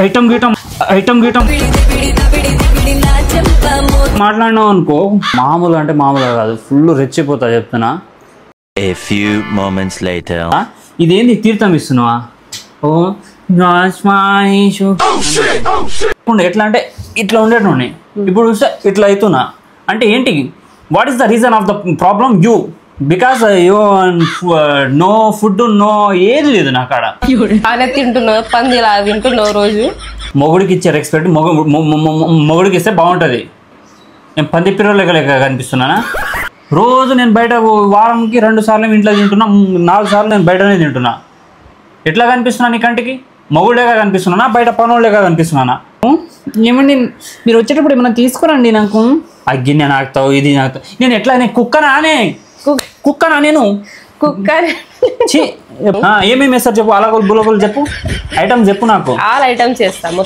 Item గీటం మాట్లాడినావు అనుకో, మామూలు అంటే మామూలుగా కాదు, ఫుల్ రెచ్చిపోతా చెప్తున్నా. A few moments later. ఇదేంది తీర్థం ఇస్తున్నావా? ఓ ఎట్లా అంటే ఇట్లా ఉండేటోని, ఇప్పుడు చూస్తే ఇట్లా అవుతున్నా అంటే ఏంటి? What is the reason of the problem? You, because you know food, no ఏది లేదు నా కాడ. అలా తింటున్నావు, పందిలా తింటున్నావు రోజు. మొగుడికి ఇచ్చే రెస్పెక్ట్ మొగుడికి ఇస్తే బాగుంటుంది. నేను పంది పిల్లలు లెక్క కనిపిస్తున్నానా? రోజు నేను బయట వారంకి 2 సార్లు ఇంట్లో తింటున్నా, 4 సార్లు నేను బయటనే తింటున్నా. ఎట్లా కనిపిస్తున్నా నీ కంటికి? మొగుడేగా కనిపిస్తున్నానా, బయట పనులేగా కనిపిస్తున్నానా? ఏమండి మీరు వచ్చేటప్పుడు ఏమైనా తీసుకురండి నాకు. గిన్నె నాకుతావు, ఇది నాకుతావు. నేను ఎట్లా, నేను కుక్కనా నేను? కుక్కర్ ఏమేమి వేస్తారు చెప్పు, అలాగోలు బులగోలు చెప్పు, ఐటమ్స్ చెప్పు నాకు. ఆల్ ఐటమ్స్ చేస్తాము.